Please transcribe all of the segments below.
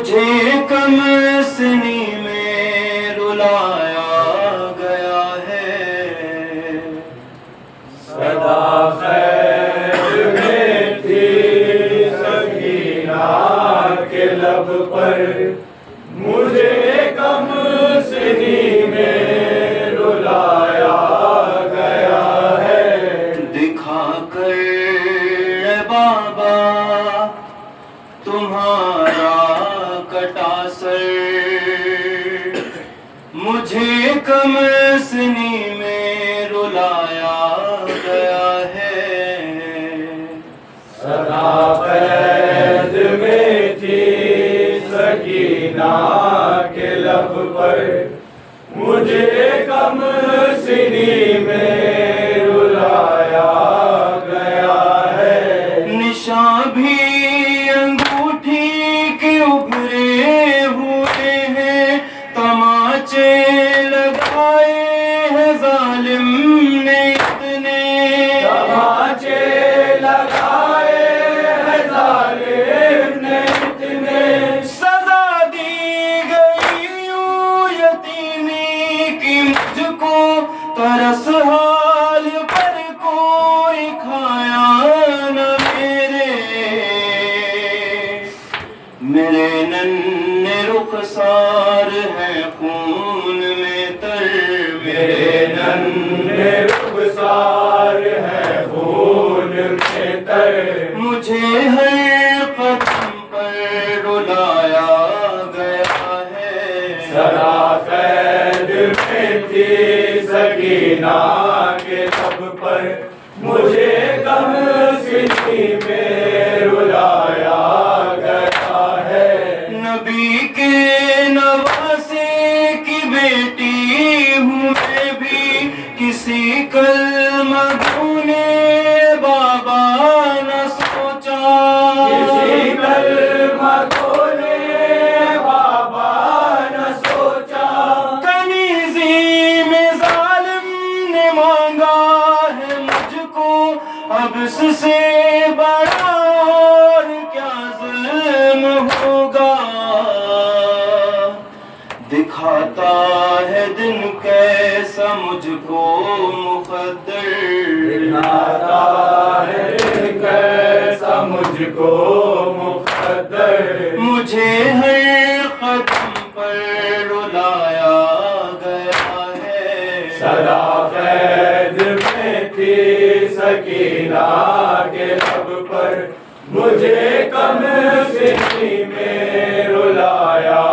مجھے کم سنی میں رلایا گیا ہے، صدا خیر میں تھی سکینہ کے لب پر، مجھے کم سنی میں رلایا گیا ہے۔ دکھا کر اے بابا تمہارا کٹا سر، مجھے کم سنی میں رلایا گیا ہے، صدا قید میں تھی سکینہ کے لب پر، مجھے کم سنی میں رلایا گیا ہے۔ نشاں بھی انگوٹھی کے ابھرے ہوئے ہیں، تماچے لگائے ہیں ظالم نے اتنے، تماچے لگائے ہیں ظالم نے اتنے، سزا دی گئی یوں یتیمی کی مجھ کو، ترس حال پر کوئی کھایا نہ میرے ننھے رخسار ہیں خون میں تر، میرے ننھے رخسار ہیں خون میں تر، مجھے ہر قدم پر رلایا گیا ہے، صدا قید میں تھی سکینہ کے لب پر، مجھے کم سنی میں رلایا گیا ہے۔ نبی کے نواسے کی بیٹی ہوں میں بھی، کسی کلمہ گو نے بابا نہ سوچا، کسی کلمہ کو نے بابا نہ سوچا، کنیزی میں ظالم نے مانگا ہے مجھ کو، اب اس سے بڑا اور کیا ظلم ہوگا، دکھاتا ہے دن کیسا مجھ کو مقدر، دکھاتا ہے دن کیسا مجھ کو مقدر، مجھے ہر قدم پر رلایا گیا ہے، صدا قید میں تھی سکینہ کے لب پر، مجھے کم سنی میں رلایا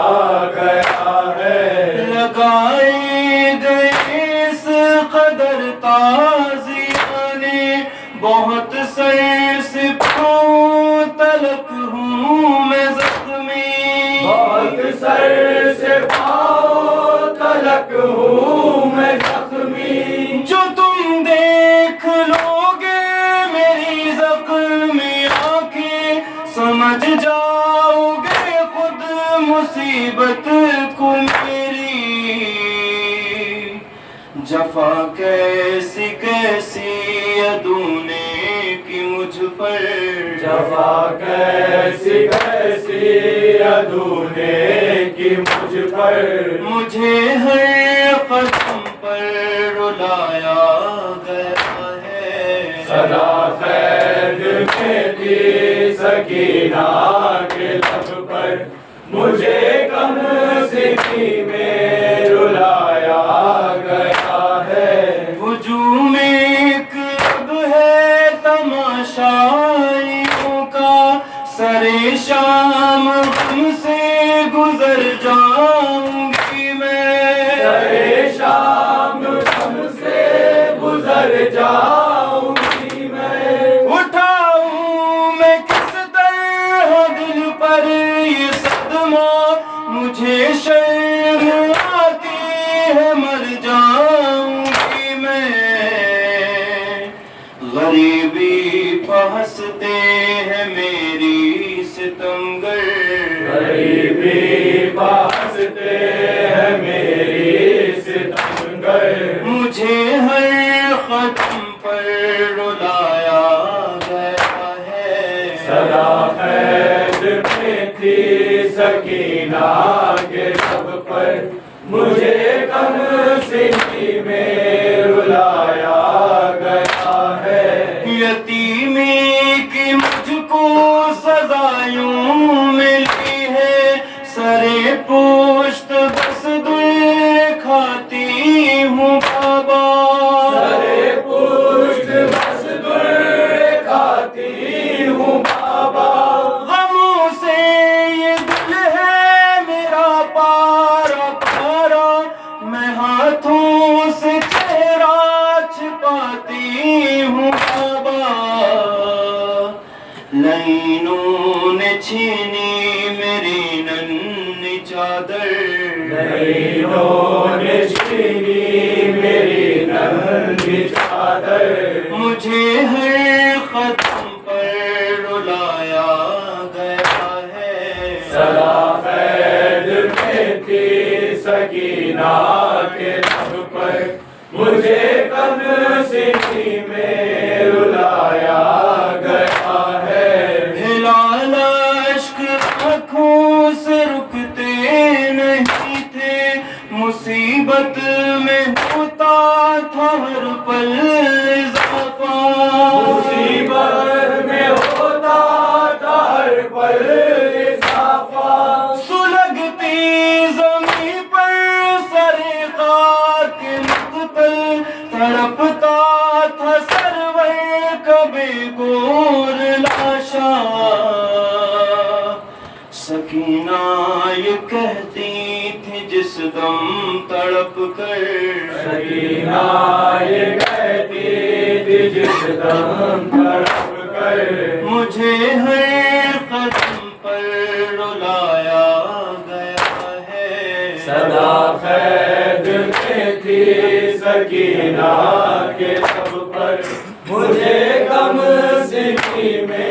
گیا ہے۔ لگائے گئے اس قدر تازیانے، بہت سر سے پاؤں تلک ہوں میں زخمی، بہت سر سے پاؤں تلک ہوں میں زخمی، جو تم دیکھ لو گے میری زخمی آنکھیں، سمجھ جاؤ گے خود مصیبت کو میری، جفا کیسی کیسی ادونے کی مجھ پر، جفا کیسی کیسی ادونے کی مجھ پر، مجھے ہر قدم پر رلایا گیا ہے، صدا قید میں تھی سکینہ کے لب پر، مجھے کم سنی میں رلایا گیا ہے۔ ہجوم ایک اب ہے تماشائیوں کا، سرے شام غم سے گزر جاؤں گی میں، سرے شام غم سے گزر جاؤں گی میں، اٹھاؤں میں کس طرح دل پر یہ صدمہ، مجھے شرم آتی ہے مر جاؤں گی میں، غریبی پہنستے ہیں میری ستمگر، غریبی پہنستے ہیں میری ستمگر، مجھے ہر قدم پر رلایا گیا ہے، صدا قید میں تھی سکینہ کے سب پر مجھے کم سنی میں رلایا گیا ہے یتیمی کی مجھ کو سزا یوں ملی ہے سرے پشت بس دل کھاتی ہوں بابا سرے پشت بس دل کھاتی ہوں بابا غموں سے یہ دل ہے میرا پارا پارا میں ہاتھوں سے چہرہ چھپاتی ہوں بابا لائنوں نے چھینی میری ننھی چادر لائنوں نے چھینی میری ننھی چادر مجھے ہر ختم پر رلایا گیا ہے صدا قید میں تھی سکینہ کے لب پر مجھے کم سنی میں رلایا گیا ہے ہلال اشک آنکھوں سے رکتے نہیں تھے مصیبت میں ہوتا تھا ہر پل اضافہ مصیبت میں ہوتا تھا ہر پل اضافہ سلگتی زمین پر سر خاک مقتل تڑپتا تھا سرور کبھی گور لاشا سکینہ یہ کہتی تھی جس دم تڑپ کر سکینہ یہ کہتی تھی جس دم تڑپ کر مجھے ہر قدم پر رلایا گیا ہے صدا قید میں تھی سکینہ کے لب پر مجھے کم سنی میں